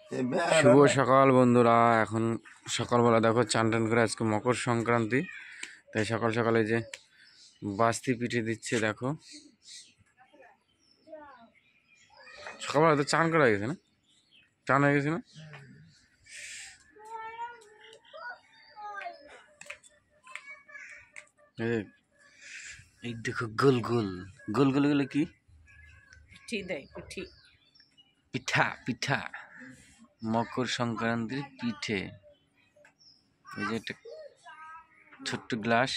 শুভ সকাল বন্ধুরা। এখন সকালবেলা দেখো চান টান করে আজকে মকর সংক্রান্তি, তাই সকাল সকালে যে বাস্তি পিঠে দিচ্ছে দেখো। সকালবেলা তো চান করা হয়ে গেছে না, চান হয়ে গেছে না? এই দেখো গোল গোল গোল গোল গুলো কি পিঠা পিঠা মকর সংক্রান্তির পিঠে। এই যে একটা ছোট্ট গ্লাস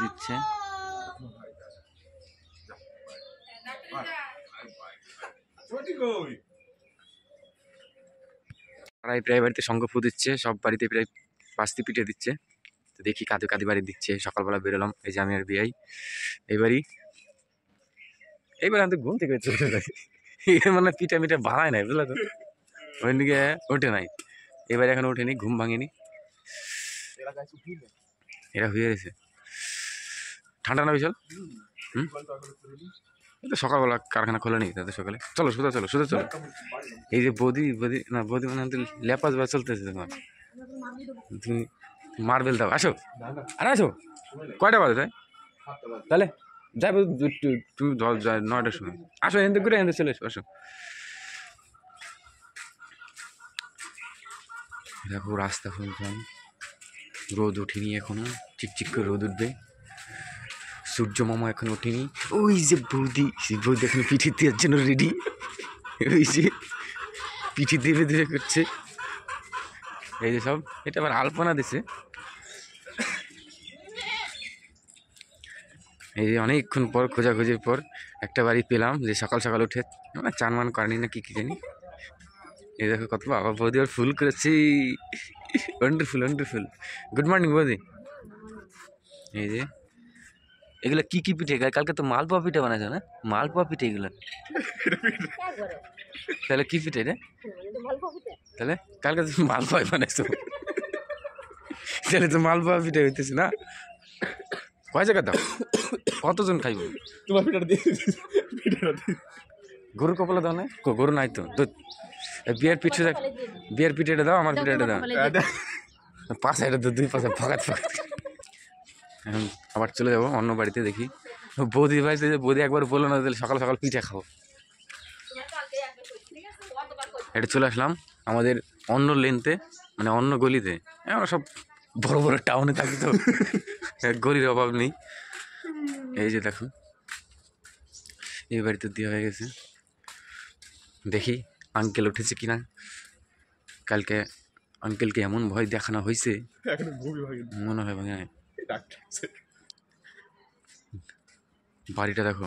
দিচ্ছে। প্রায় বাড়িতে শঙ্খফু দিচ্ছে, সব বাড়িতে প্রায় বাস্তি পিঠে দিচ্ছে। তো দেখি কাদি বাড়ি দিচ্ছে। সকালবেলা বেরোলাম, এই যে আমি আর বিয়াই এইবারে আমি তো ঘুম থেকে মানে পিঠা মিঠা বানায় নাই, বুঝলো তো, ওইদিকে ওঠে নাই। এবারে এখন ওঠেনি, ঘুম ভাঙেনি, এরা হয়ে গেছে। ঠান্ডা না বিশাল? এই তো সকালবেলা কারখানা খোলে নি তাদের সকালে। চলো সোজা চলো। এই যে বৌদি মানে লেপাস বা চলতেছে তোমার, তুমি মার্বেল দাও। আসো আরে আসো, কয়টা বাজে তাই? তাহলে যাবো 9টার সময়। আসো এনতে ঘুরে এনতে চলে আসো। দেখো রাস্তা শুনছিলাম, রোদ উঠিনি এখনো, চিকচিক করে রোদ উঠবে। সূর্য মামা এখন ওঠেনি। ওই যে বৌদি এখন পিঠে দেওয়ার জন্য রেডি। ওই যে পিঠে দেবে করছে। এই যে সব, এটা আবার আলপনা দিছে। এই যে অনেকক্ষণ পর খোঁজাখুঁজির পর একটা বাড়ি পেলাম, যে সকাল সকাল উঠে চান মান করেনি না কি জানি। এই দেখো কত বাবা বৌদি আর ফুল করেছি। ওয়ান্ডারফুল। গুড মর্নিং বৌদি। এই যে এগুলো কি পিঠে? কালকে তো মালপোয়া পিঠে বানাইছো না? মালপোয়া পিঠে এগুলো, তাহলে কি পিঠে রে? তাহলে কালকে তো মালপোয়া বানাইছো, তাহলে তো মালপোয়া পিঠে হইতেছে না? কয় জায়গা দাও, কতজন খাইব? তোমার পিঠাটা দিয়ে গরুর কপালে দাও না? গরু নাই তো। বিয়ের পিঠেটা দাও, আমার পিঠেটা দাও। পাশে এটা তো 2 পাশে ফাঁকাত। এখন আবার চলে যাবো অন্য বাড়িতে। দেখি বৌদি বাড়িতে, বৌদি একবার বললো না তাহলে সকাল সকাল পিঠে খাবো। এটা চলে আসলাম আমাদের অন্য লেনতে, মানে অন্য গলিতে। আমরা সব বড় বড় টাউনে থাকি তো গলির অভাব নেই। এই যে দেখো এই বাড়িতে দেওয়া হয়ে গেছে। দেখি আঙ্কেল উঠেছে কিনা। কালকে আঙ্কেলকে এমন ভয় দেখানো হয়েছে, মনে হয় ভাঙে। বাড়িটা দেখো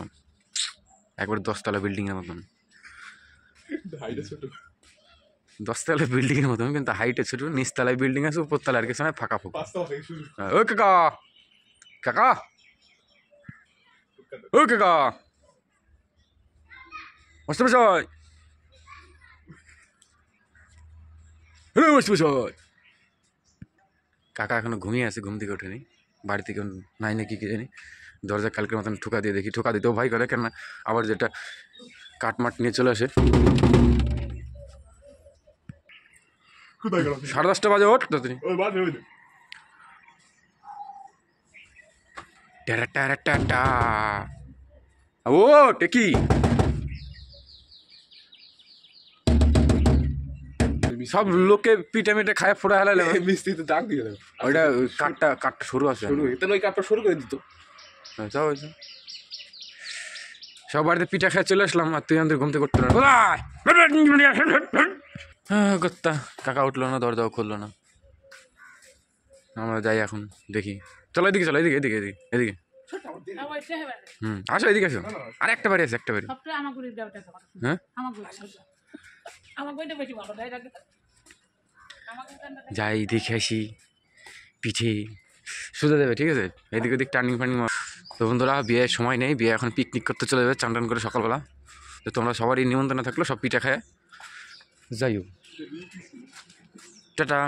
একবার 10তলা বিল্ডিং এর মতন, 10তলা বিল্ডিং এর মতন, কিন্তু হাইটে ছোট। নিচতলায় বিল্ডিং আছে, উপরতলা আর কিছু না, ফাঁকা ফুঁকা। ও কাকা কাকা ও কাকা মশাই, কাকা এখনো ঘুমিয়ে আছে, ঘুম থেকে ওঠেনি। বাড়ি থেকে নাই নাকি কি জানি। দরজা কালকের মতন ঠোকা দিয়ে দেখি, ঠোকা দিতেও ভয় করে, কেন আবার যেটা কাটমাট নিয়ে চলে আসে। 10:30 বাজে ওঠ তাড়াতাড়ি। ও টেকি সব লোকে পিঠে মিঠে খায় ফোড়া হেলালে মিস্ত্রিতে ডাক দিয়ে দেবে। ওইটা কাঠটা সরু আছে, তাহলে ওই কাঠটা সরু করে দিত। সব বাড়িতে পিঠা খেয়ে চলে আসলাম, আর তুই আমাদের ঘুমতে করতে গত্তা। কাকা উঠলো না, দরজাও খুললো না। আমরা যাই এখন, দেখি। চলো এদিকে, চলো এদিকে এদিকে এদিকে এদিকে। আসো এদিকে আসো। আর একটা বাড়ি আছে, একটা বাড়ি। হ্যাঁ যাই দেখে আসি পিঠে সোজা দেবে, ঠিক আছে? এদিক ওদিক টার্নিং ফার্নিং। তো বন্ধুরা বিয়ের সময় নেই, বিয়ে এখন পিকনিক করতে চলে যাবে চান টান করে সকালবেলা। তো তোমরা সবারই নিমন্ত্রণ থাকলো, সব পিঠা খায় যাইও। টাটা।